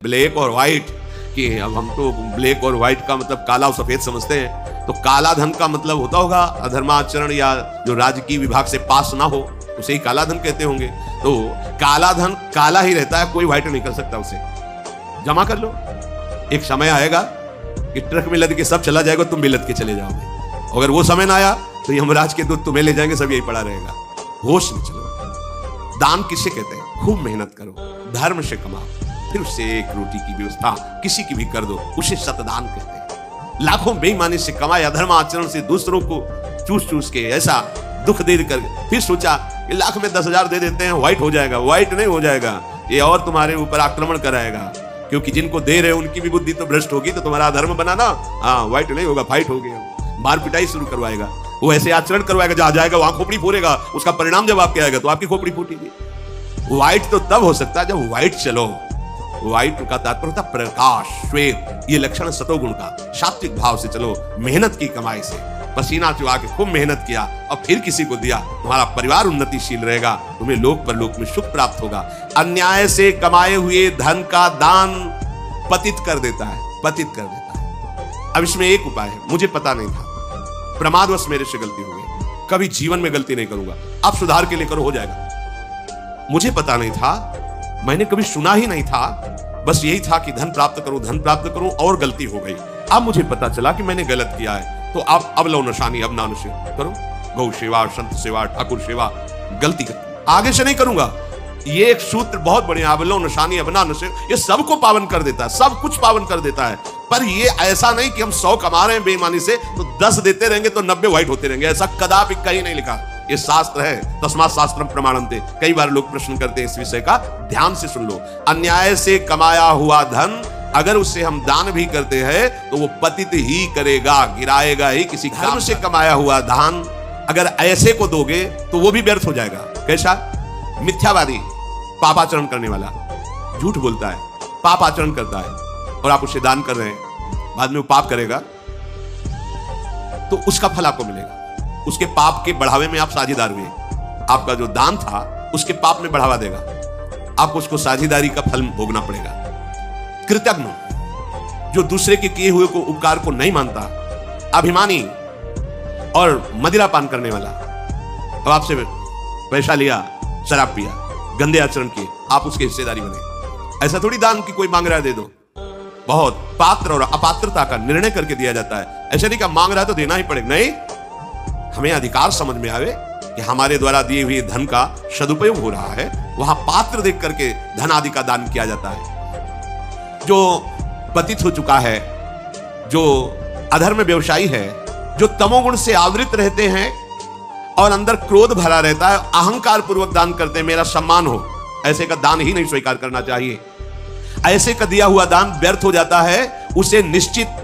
Black और white, कि अब हम तो ब्लैक और व्हाइट का मतलब काला और सफेद समझते हैं, तो काला धन का मतलब होता होगा अधर्माचरण या जो राजकीय विभाग से पास ना हो, उसे ही काला धन कहते होंगे। तो काला धन काला ही रहता है, कोई व्हाइट नहीं कर सकता उसे। जमा कर लो, एक समय आएगा कि ट्रक में लद के सब चला जाएगा, तुम भी लद के चले जाओगे। अगर वो समय ना आया तो यमराज के दूत तुम्हें ले जाएंगे, सब यही पड़ा रहेगा। होश में चलो। दान किसे कहते हैं? खूब मेहनत करो, धर्म से कमाओ, फिर उससे एक रोटी की व्यवस्था किसी की भी कर दो, उसे सतदान कहते हैं। लाखों बेईमानी से कमाए, अधर्म आचरण से दूसरों को चूस चूस के ऐसा दुख दे कर फिर सोचा कि लाख में 10,000 दे देते हैं, व्हाइट हो जाएगा। व्हाइट नहीं हो जाएगा, ये और तुम्हारे ऊपर आक्रमण कराएगा, क्योंकि जिनको दे रहे हो उनकी भी बुद्धि तो भ्रष्ट होगी, तो तुम्हारा धर्म बनाना व्हाइट नहीं होगा, फाइट हो गया। मार पिटाई शुरू करवाएगा, वो ऐसे आचरण करवाएगा, जहां जाएगा वहां खोपड़ी फोड़ेगा, उसका परिणाम जब आपके आएगा तो आपकी खोपड़ी फूटेगी। व्हाइट तो तब हो सकता है जब व्हाइट चलो। व्हाइट का तात्पर्य होता प्रकाश, श्वेत, ये लक्षण सतोगुण का। सात्विक भाव से चलो, मेहनत की कमाई से, पसीना चुहा के खूब मेहनत किया और फिर किसी को दिया, तुम्हारा परिवार उन्नतिशील रहेगा, तुम्हें लोक परलोक में सुख प्राप्त होगा। अन्याय से कमाए हुए धन का दान पतित कर देता है, पतित कर देता है। अब इसमें एक उपाय है, मुझे पता नहीं था, प्रमादवश मेरे से गलती हो गई, कभी जीवन में गलती नहीं करूंगा, अब सुधार के लिए करो, हो जाएगा। मुझे पता नहीं था, मैंने कभी सुना ही नहीं था, बस यही था कि धन प्राप्त करो, धन प्राप्त करो, और गलती हो गई। अब मुझे पता चला कि मैंने गलत किया है, तो अब लो नशानी, अब ना नशे करो, गौ सेवा, संत सेवा, ठाकुर सेवा, गलती कर आगे से नहीं करूंगा। ये एक सूत्र बहुत बढ़िया, अब लो नशानी, अब ना नशे, ये सबको पावन कर देता है, सब कुछ पावन कर देता है। पर ये ऐसा नहीं कि हम 100 कमा रहे हैं बेईमानी से तो 10 देते रहेंगे तो 90 व्हाइट होते रहेंगे, ऐसा कदापि कहीं नहीं लिखा। ये शास्त्र है, तस्मात् शास्त्रम प्रमाणन्ते। कई बार लोग प्रश्न करते हैं इस विषय का, ध्यान से सुन लो। अन्याय से कमाया हुआ धन अगर उससे हम दान भी करते हैं तो वो पतित ही करेगा, गिराएगा ही किसी काम से। कमाया हुआ दान अगर ऐसे को दोगे तो वो भी व्यर्थ हो जाएगा। कैसा? मिथ्यावादी, पापाचरण करने वाला, झूठ बोलता है, पापाचरण करता है, और आप उसे दान कर रहे हैं, बाद में वो पाप करेगा तो उसका फल आपको मिलेगा। उसके पाप के बढ़ावे में आप साझेदार हुए, आपका जो दान था उसके पाप में बढ़ावा देगा, आपको उसको साझेदारी का फल भोगना पड़ेगा। कृतज्ञ, जो दूसरे के किए हुए को उपकार को नहीं मानता, अभिमानी और मदिरा पान करने वाला, अब आपसे पैसा लिया, शराब पिया, गंदे आचरण किए, आप उसके हिस्सेदारी बने। ऐसा थोड़ी दान की कोई मांग रहा है दे दो, बहुत पात्र और अपात्रता का निर्णय करके दिया जाता है। ऐसा नहीं कि मांग रहा है तो देना ही पड़ेगा, नहीं, हमें अधिकार समझ में आवे कि हमारे द्वारा दिए हुए धन का सदुपयोग हो रहा है, वहां पात्र देख करके धन आदि का दान किया जाता है। जो पतित हो चुका है, जो अधर्म व्यवसायी है, जो तमोगुण से आवृत रहते हैं और अंदर क्रोध भरा रहता है, अहंकार पूर्वक दान करते हैं, मेरा सम्मान हो, ऐसे का दान ही नहीं स्वीकार करना चाहिए। ऐसे का दिया हुआ दान व्यर्थ हो जाता है, उसे निश्चित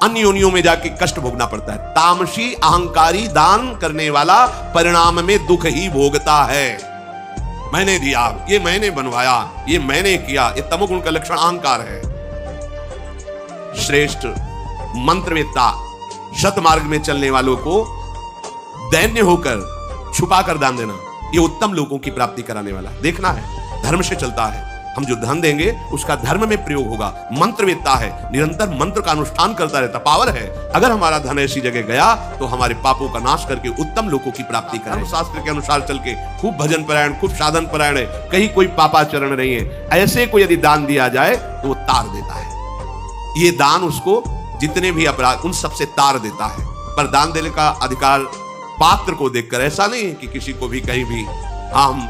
अन्य योनियों में जाके कष्ट भोगना पड़ता है। तामसी अहंकारी दान करने वाला परिणाम में दुख ही भोगता है। मैंने दिया, ये मैंने बनवाया, ये मैंने किया, ये तमोगुण का लक्षण अहंकार है। श्रेष्ठ मंत्रवेत्ता, सतमार्ग में चलने वालों को दैन्य होकर छुपा कर दान देना, ये उत्तम लोगों की प्राप्ति कराने वाला। देखना है, धर्म से चलता है, हम जो धन देंगे उसका धर्म में प्रयोग होगा। मंत्रवेत्ता है, निरंतर मंत्र का अनुष्ठान करता रहता, पावर है। अगर हमारा धन ऐसी जगह गया तो हमारे पापों का नाश करके उत्तम लोगों की प्राप्ति करें। शास्त्र के अनुसार चल के खूब भजन परायण, खूब साधन परायण है, कहीं कोई पापाचरण नहीं है, ऐसे को यदि दान दिया जाए तो वो तार देता है। ये दान उसको जितने भी अपराध उन सबसे तार देता है। पर दान देने का अधिकार पात्र को देखकर, ऐसा नहीं कि किसी को भी कहीं भी हम